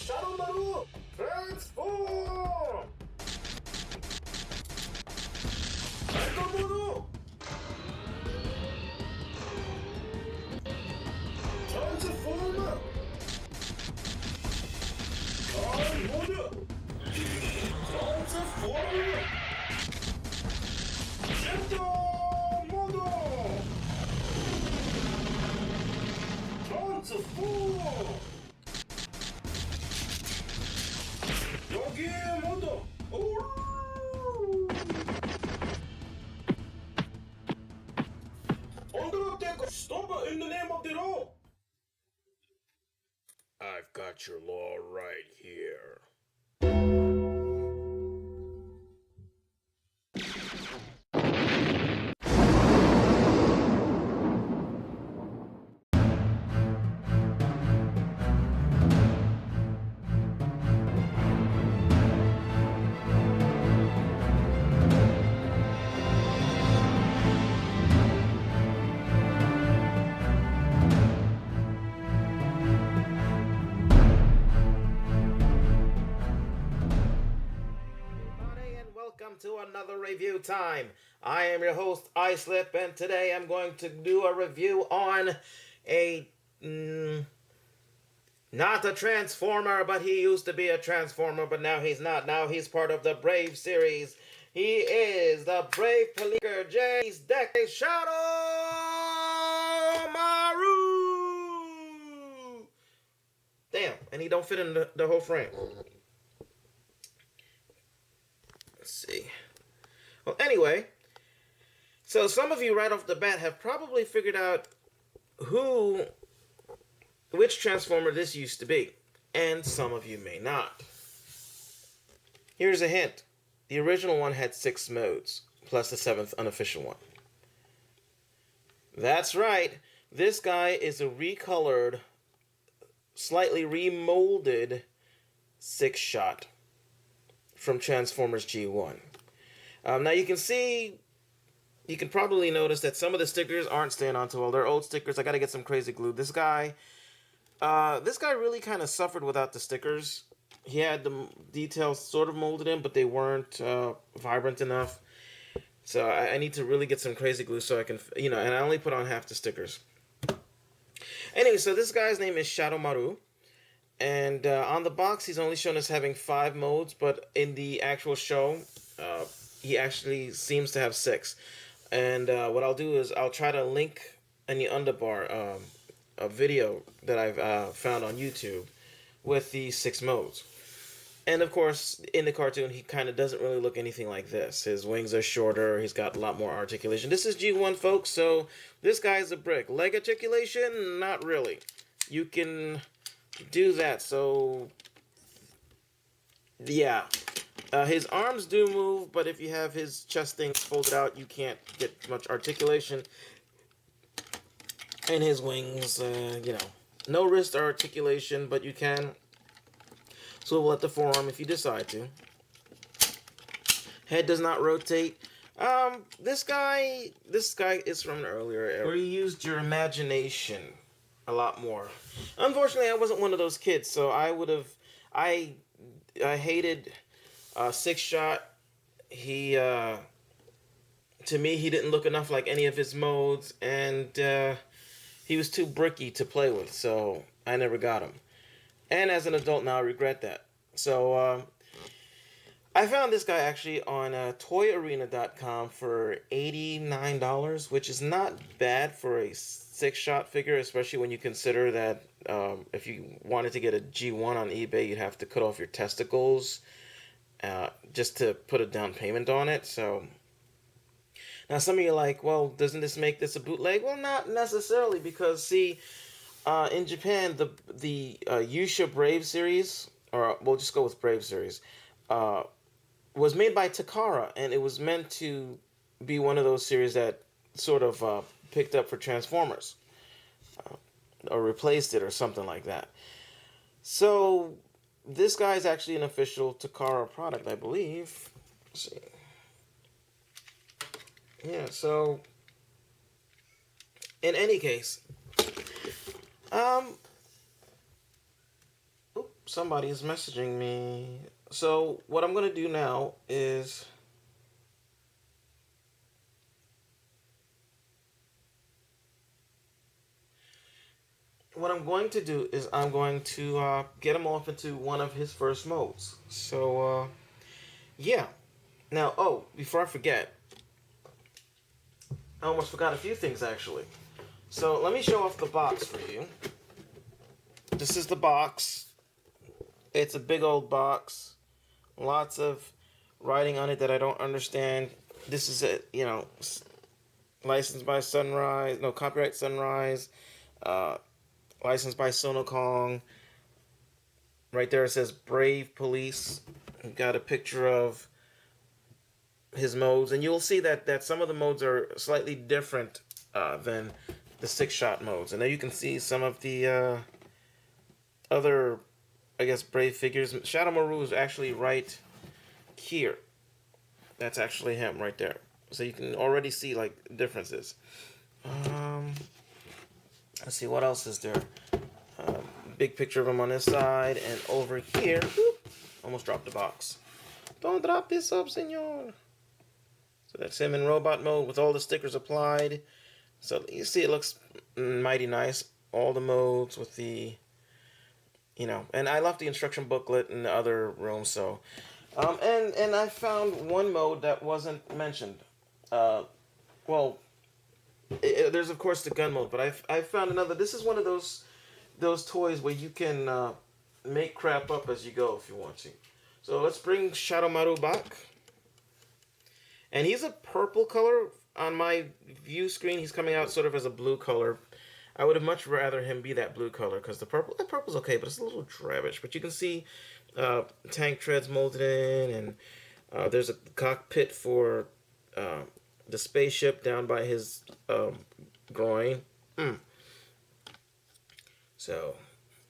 Shadow Maru, transform! Untitled Mode, transformer! Time Mode, transformer! Shadow Mode, transform! 여기 모두 Undertaker, stop in the name of the law. I've got your law right here. Welcome to another review time. I am your host, iSlip, and today I'm going to do a review on a not a Transformer, but he used to be a Transformer, but now he's not. Now he's part of the Brave series. He is the Brave Policer J's Deck Shadow Maru. Damn, and he don't fit in the whole frame. Let's see. Well, anyway, so some of you right off the bat have probably figured out which Transformer this used to be, and some of you may not. Here's a hint. The original one had 6 modes, plus the 7th unofficial one. That's right. This guy is a recolored, slightly remolded 6-shot from Transformers G1. Now you can probably notice that some of the stickers aren't staying on too well. They're old stickers. I gotta get some crazy glue. This guy really kind of suffered without the stickers. He had the details sort of molded in, but they weren't vibrant enough. So I need to really get some crazy glue so I can, and I only put on half the stickers. Anyway, so this guy's name is Shadow Maru. And on the box, he's only shown as having 5 modes, but in the actual show, he actually seems to have 6. And what I'll do is I'll try to link in the underbar a video that I've found on YouTube with the 6 modes. And of course, in the cartoon, he kind of doesn't really look anything like this. His wings are shorter. He's got a lot more articulation. This is G1, folks, so this guy's a brick. Leg articulation? Not really. You can do that, so yeah, his arms do move, but if you have his chest thing folded out, you can't get much articulation. And his wings, no wrist articulation, but you can swivel at the forearm if you decide to. Head does not rotate. This guy is from an earlier era where you used your imagination a lot more. Unfortunately, I wasn't one of those kids, so I hated 6-shot. To me, he didn't look enough like any of his modes, and he was too bricky to play with, so I never got him. And as an adult now, I regret that. So I found this guy actually on toyarena.com for $89, which is not bad for a 6-shot figure, especially when you consider that if you wanted to get a G1 on eBay, you'd have to cut off your testicles just to put a down payment on it. So now some of you are like, well, doesn't this make this a bootleg? Well, not necessarily, because see, in Japan, the Yusha Brave series, or we'll just go with Brave series, was made by Takara, and it was meant to be one of those series that sort of picked up for Transformers, or replaced it, or something like that. So this guy is actually an official Takara product, I believe. Let's see. Yeah, so in any case, oops, somebody is messaging me. So what I'm going to do now is... What I'm going to do is I'm going to get him off into one of his first modes. So, yeah. Now, oh, before I forget, I almost forgot a few things, actually. So, let me show off the box for you. This is the box. It's a big old box. Lots of writing on it that I don't understand. This is it, you know, licensed by Sunrise, no, copyright Sunrise, licensed by Sonokong. Right there it says Brave Police. We've got a picture of his modes, and you'll see that some of the modes are slightly different than the 6-shot modes. And there you can see some of the other, I guess, Brave figures. Shadow Maru is actually right here. That's actually him right there. So you can already see like differences. Let's see, what else is there? Big picture of him on this side, and over here, whoop, almost dropped the box. Don't drop this up, senor. So that's him in robot mode with all the stickers applied. So you see it looks mighty nice. All the modes with the, you know, and I left the instruction booklet in the other room, so. And I found one mode that wasn't mentioned. Well, there's of course the gun mode, but I found another. This is one of those toys where you can make crap up as you go if you want to. So let's bring Shadow Maru back. And he's a purple color. On my view screen, he's coming out sort of as a blue color. I would have much rather him be that blue color, because the purple's okay, but it's a little drabbish. But you can see tank treads molded in, and there's a cockpit for the spaceship down by his groin. So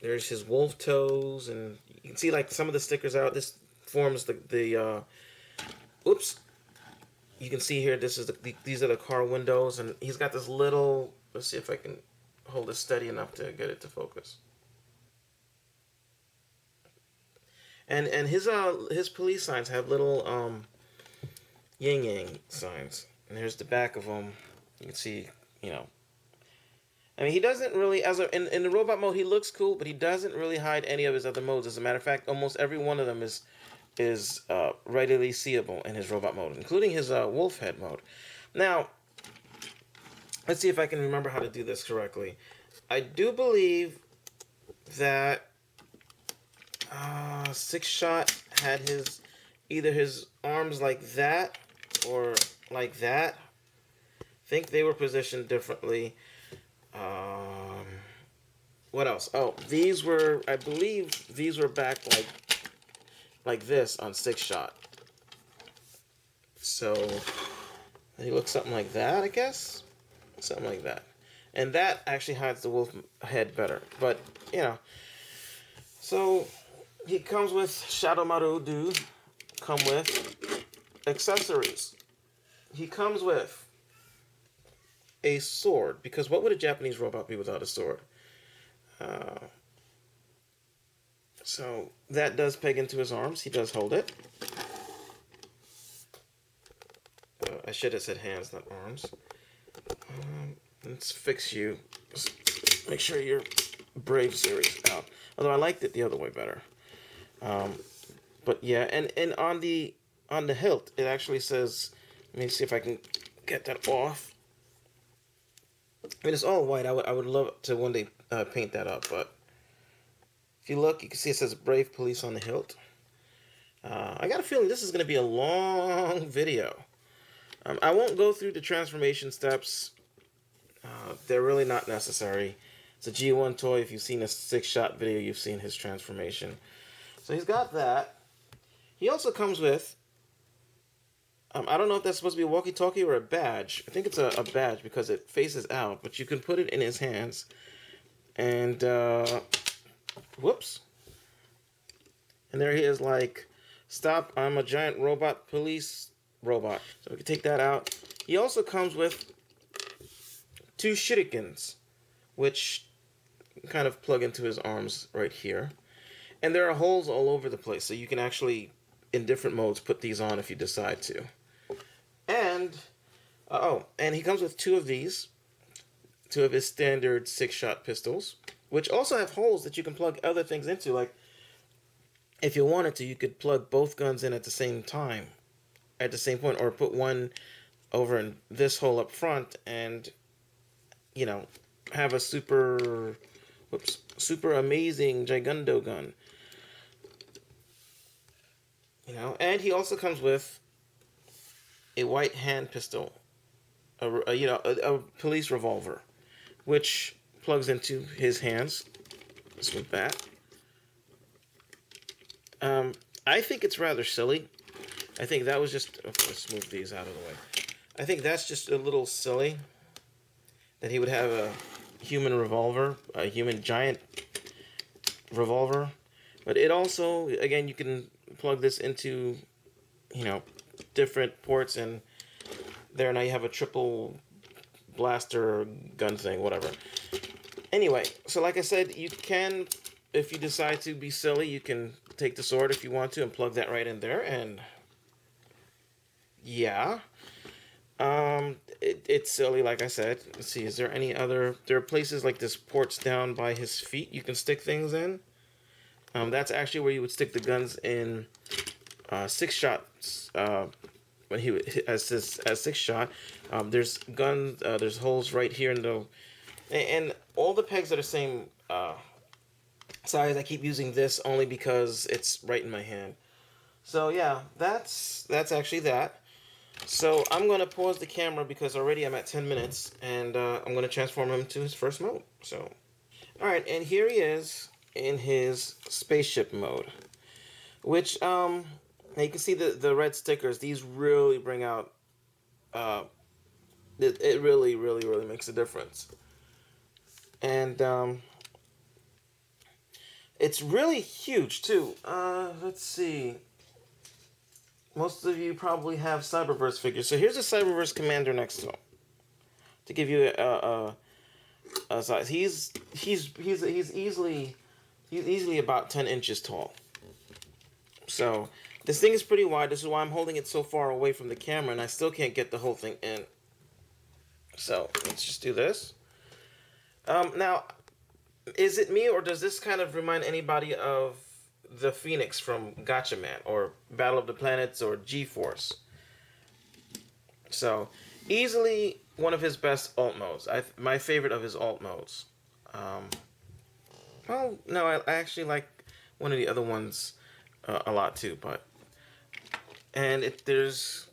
there's his wolf toes, and you can see like some of the stickers out. This forms the oops. You can see here, this is these are the car windows, and he's got this little. Let's see if I can hold it steady enough to get it to focus. And his police signs have little yin yang signs, and here's the back of them. You can see, you know. I mean, he doesn't really, in the robot mode, he looks cool, but he doesn't really hide any of his other modes. As a matter of fact, almost every one of them is readily seeable in his robot mode, including his wolf head mode. Now, let's see if I can remember how to do this correctly. I do believe that 6-shot had either his arms like that or like that. I think they were positioned differently. What else? Oh, I believe these were back like this on 6-shot. So he looks something like that, I guess. Something like that. And that actually hides the wolf head better. But, you know. So he comes with Shadow Maru come with accessories. He comes with a sword, because what would a Japanese robot be without a sword? So that does peg into his arms. He does hold it. I should have said hands, not arms. Let's fix you. Just make sure your Brave series out. Although I liked it the other way better. But yeah, and on the hilt, it actually says. Let me see if I can get that off. I mean, it's all white. I would love to one day paint that up, but if you look, you can see it says Brave Police on the hilt. I got a feeling this is going to be a long video. I won't go through the transformation steps. They're really not necessary. It's a G1 toy. If you've seen a 6-shot video, you've seen his transformation. So he's got that. He also comes with, I don't know if that's supposed to be a walkie-talkie or a badge. I think it's a badge because it faces out, but you can put it in his hands. And, whoops. And there he is, like, stop, I'm a giant robot police robot. So we can take that out. He also comes with 2 shurikens, which kind of plug into his arms right here. And there are holes all over the place, so you can actually, in different modes, put these on if you decide to. And, and he comes with two of these, two of his standard 6-shot pistols, which also have holes that you can plug other things into. Like, if you wanted to, you could plug both guns in at the same time, at the same point, or put one over in this hole up front and, you know, have a super amazing Gigundo gun. You know, and he also comes with a white hand pistol, a police revolver, which plugs into his hands, just with that. I think it's rather silly. I think that was just... let's move these out of the way. I think that's just a little silly that he would have a human revolver, a human giant revolver. But it also, again, you can plug this into, you know, different ports, and there now you have a triple blaster gun thing, whatever. Anyway, so like I said, you can, if you decide to be silly, you can take the sword if you want to and plug that right in there, and yeah. It's silly, like I said. Let's see, is there any other... there are places like this, ports down by his feet you can stick things in. That's actually where you would stick the guns in 6-shots. When he as 6-shot, there's guns. There's holes right here in the... and all the pegs are the same size. I keep using this only because it's right in my hand. So yeah, that's actually that. So I'm going to pause the camera because already I'm at 10 minutes, and I'm going to transform him to his first mode. So, alright, and here he is in his spaceship mode, which, you can see the red stickers. These really bring out, it really, really, really makes a difference. And, it's really huge, too. Let's see. Most of you probably have Cyberverse figures. So here's a Cyberverse commander next to him, to give you a size. He's easily about 10 inches tall. So this thing is pretty wide. This is why I'm holding it so far away from the camera, and I still can't get the whole thing in. So let's just do this. Now, is it me, or does this kind of remind anybody of the Phoenix from Gatchaman, or Battle of the Planets, or G-Force? So, easily one of his best alt modes. My favorite of his alt modes. Well, no, I actually like one of the other ones a lot too, but... and there's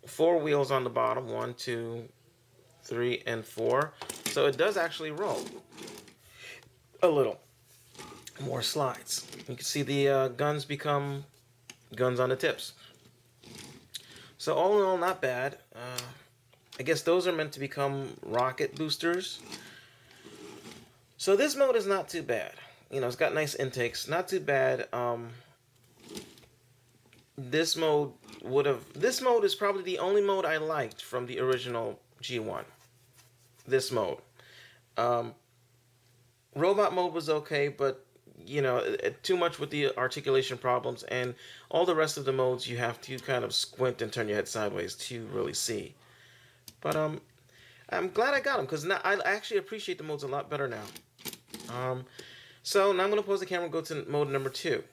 4 wheels on the bottom, 1, 2, 3, and 4. So it does actually roll a little. More slides. You can see the guns become guns on the tips. So all in all, not bad. I guess those are meant to become rocket boosters. So this mode is not too bad. You know, it's got nice intakes. Not too bad. This mode is probably the only mode I liked from the original G1. This mode. Robot mode was okay, but you know, too much with the articulation problems, and all the rest of the modes you have to kind of squint and turn your head sideways to really see. But I'm glad I got them, because now I actually appreciate the modes a lot better now. So now I'm going to pause the camera and go to mode number 2.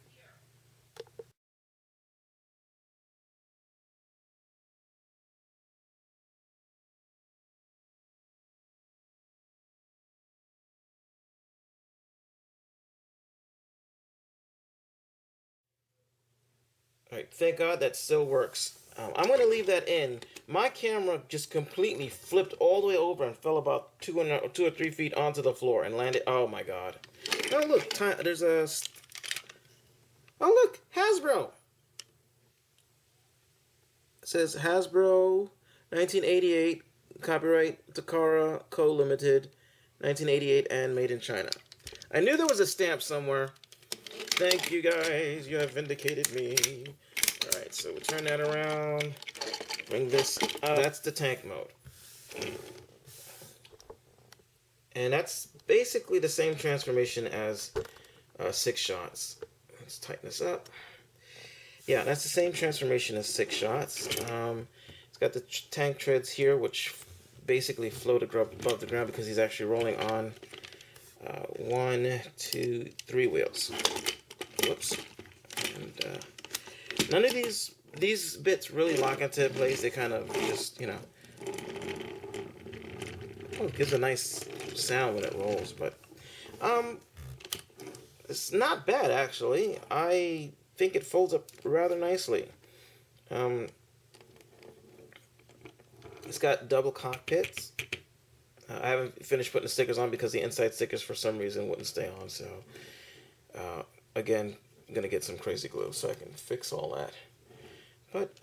Alright, thank God that still works. I'm going to leave that in. My camera just completely flipped all the way over and fell about 2 or 3 feet onto the floor and landed. Oh my God. Oh look, there's a... oh look, Hasbro. It says Hasbro, 1988, copyright Takara Co. Limited, 1988, and made in China. I knew there was a stamp somewhere. Thank you guys, you have vindicated me. Alright, so we turn that around, bring this up. That's the tank mode. And that's basically the same transformation as 6 shots. Let's tighten this up. Yeah, that's the same transformation as Six Shots. It's got the tank treads here, which basically float above the ground because he's actually rolling on 1, 2, 3 wheels. Whoops. And none of these bits really lock into place. They kind of just, you know, it gives a nice sound when it rolls, but it's not bad actually. I think it folds up rather nicely. It's got double cockpits. I haven't finished putting the stickers on because the inside stickers for some reason wouldn't stay on. So again, I'm gonna get some crazy glue so I can fix all that. But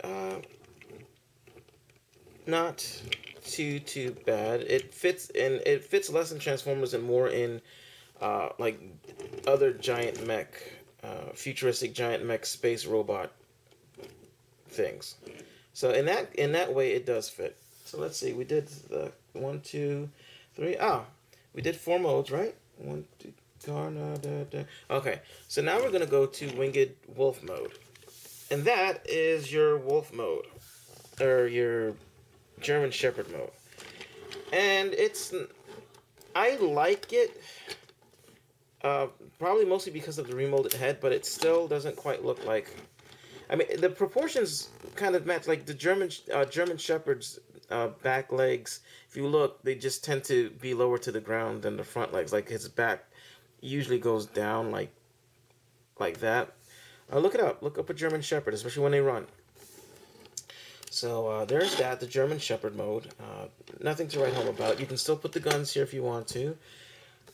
not too bad. It fits less in Transformers and more in like other giant mech, futuristic giant mech space robot things. So in that way, it does fit. So let's see. We did the 1, 2, 3. We did 4 modes, right? 1, 2. Okay. So now we're gonna go to Winged Wolf mode, and that is your Wolf mode, or your German Shepherd mode. And I like it. Probably mostly because of the remolded head, but it still doesn't quite look like. I mean, the proportions kind of match. Like the German Shepherd's back legs, if you look, they just tend to be lower to the ground than the front legs. Like his back usually goes down like that. Look it up. Look up a German Shepherd, especially when they run. So there's that, the German Shepherd mode. Nothing to write home about. You can still put the guns here if you want to.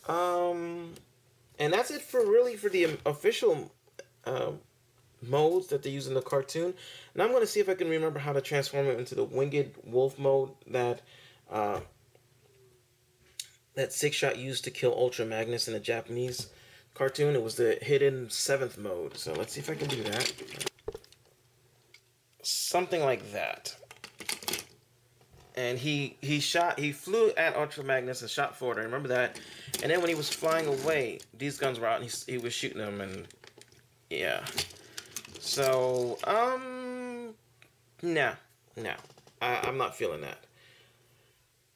And that's it for the official modes that they use in the cartoon. Now I'm going to see if I can remember how to transform him into the Winged Wolf mode that Six Shot used to kill Ultra Magnus in the Japanese cartoon. It was the hidden 7th mode. So let's see if I can do that. Something like that. And he flew at Ultra Magnus and shot forward. I remember that. And then when he was flying away, these guns were out and he was shooting them, and yeah. So, no. I'm not feeling that.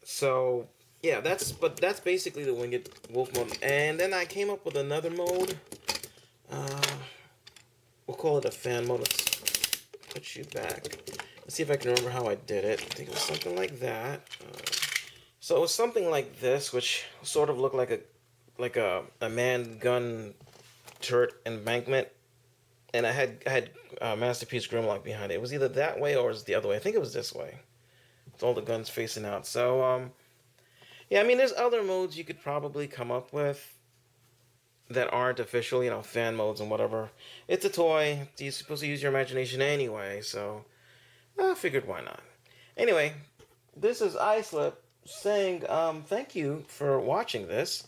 So, yeah, that's basically the Winged Wolf mode. And then I came up with another mode. We'll call it a fan mode. Let's put you back. Let's see if I can remember how I did it. I think it was something like that. So it was something like this, which sort of looked like a man gun turret embankment, and I had Masterpiece Grimlock behind it. It was either that way or it was the other way. I think it was this way. With all the guns facing out. So yeah, I mean, there's other modes you could probably come up with that aren't official, you know, fan modes and whatever. It's a toy. You're supposed to use your imagination anyway, so I figured why not. Anyway, this is iSlip saying thank you for watching this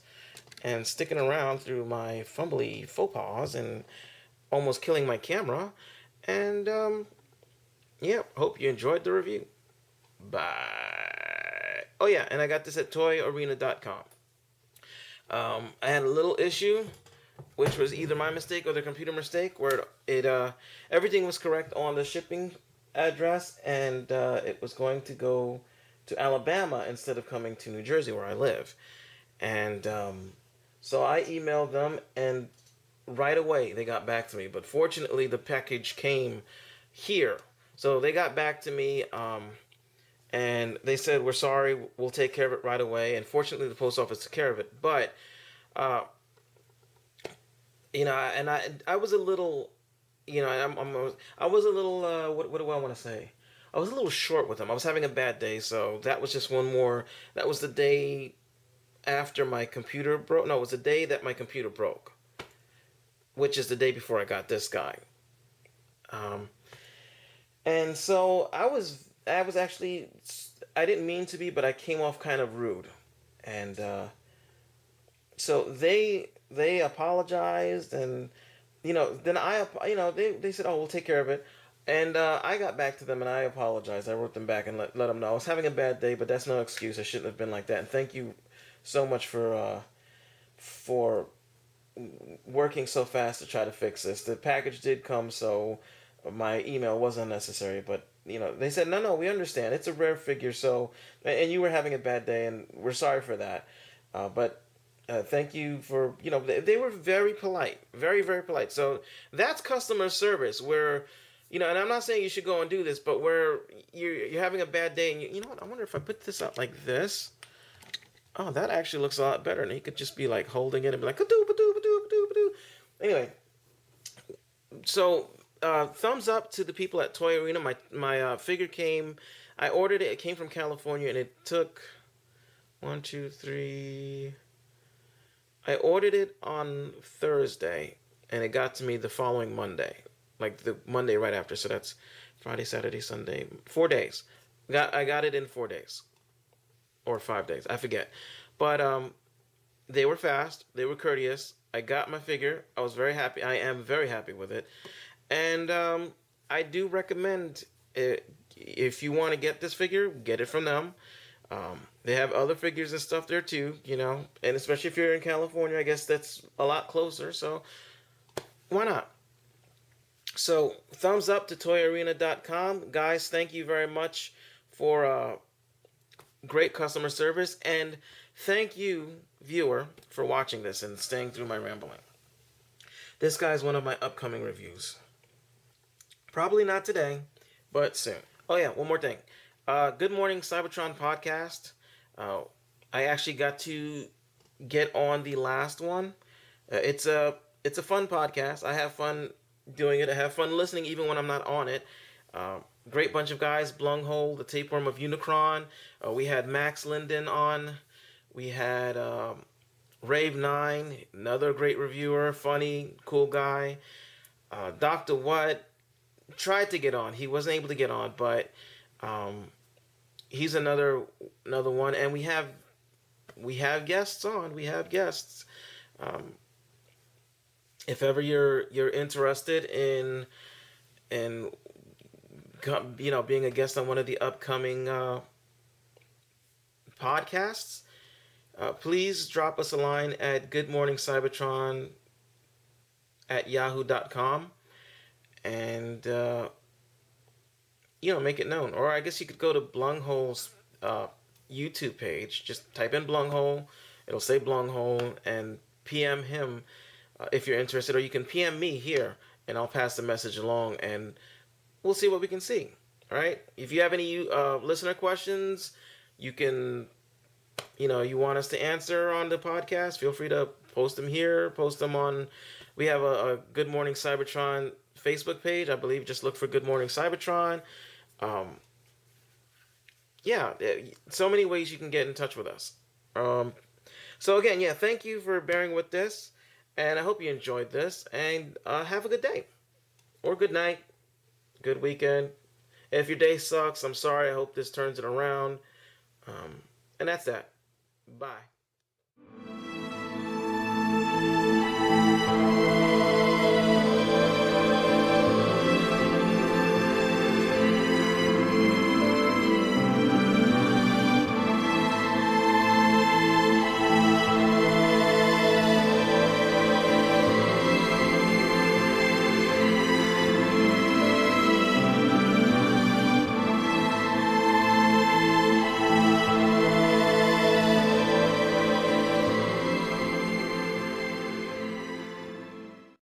and sticking around through my fumbly faux pas and almost killing my camera. And yeah, hope you enjoyed the review. Bye. Oh yeah, and I got this at toyarena.com. I had a little issue, which was either my mistake or the computer mistake, where everything was correct on the shipping address, and it was going to go to Alabama instead of coming to New Jersey where I live. And so I emailed them, and right away they got back to me. But fortunately, the package came here. So they got back to me, and they said, "We're sorry, we'll take care of it right away." And fortunately, the post office took care of it. But, you know, and I was a little, you know, I was a little, what do I want to say? I was a little short with them. I was having a bad day, so that was just one more. That was the day after my computer broke. No, it was the day that my computer broke, which is the day before I got this guy. And so I was actually, I didn't mean to be, but I came off kind of rude. And so they apologized, and, you know, then they said, "Oh, we'll take care of it." And I got back to them and I apologized. I wrote them back and let them know I was having a bad day, but that's no excuse. I shouldn't have been like that. And thank you so much for working so fast to try to fix this. The package did come, so my email was unnecessary, but they said no, we understand, it's a rare figure, so, and you were having a bad day, and we're sorry for that, but thank you for, they were very polite, very, very polite. So that's customer service where, and I'm not saying you should go and do this, but where you're having a bad day and you know what, I wonder if I put this out like this. Oh, that actually looks a lot better. And he could just be like holding it and be like, "Ka-doo, ba-doo, ba-doo, ba-doo, ba-doo." Anyway, so thumbs up to the people at Toy Arena. My figure came. I ordered it. It came from California, and it took 1, 2, 3. I ordered it on Thursday, and it got to me the following Monday, like the Monday right after. So that's Friday, Saturday, Sunday, 4 days. I got it in 4 days, or 5 days. I forget, but they were fast. They were courteous. I got my figure. I was very happy. I am very happy with it. And I do recommend it, if you want to get this figure, get it from them. They have other figures and stuff there too, and especially if you're in California, I guess that's a lot closer. So why not? So thumbs up to toyarena.com. Guys, thank you very much for great customer service. And thank you, viewer, for watching this and staying through my rambling. This guy's one of my upcoming reviews. Probably not today, but soon. Oh yeah, one more thing. Good Morning Cybertron podcast. I actually got to get on the last one. It's a fun podcast. I have fun doing it. I have fun listening even when I'm not on it. Great bunch of guys. Blunghole, the tapeworm of Unicron. We had Max Linden on. We had Rave9, another great reviewer, funny, cool guy. Dr. What tried to get on. He wasn't able to get on, but he's another one. And we have guests on. We have guests. If ever you're interested in being a guest on one of the upcoming podcasts, please drop us a line at goodmorningsybertron@yahoo.com and make it known. Or I guess you could go to Blunghole's YouTube page. Just type in Blunghole. It'll say Blunghole, and PM him if you're interested. Or you can PM me here, and I'll pass the message along, and we'll see what we can see. All right? If you have any listener questions, you can, you want us to answer on the podcast, feel free to post them here, post them on, we have a Good Morning Cybertron Facebook page, I believe. Just look for Good Morning Cybertron. So many ways you can get in touch with us. So again, thank you for bearing with this, and I hope you enjoyed this, and have a good day, or good night, good weekend. If your day sucks, I'm sorry. I hope this turns it around. And that's that. Bye.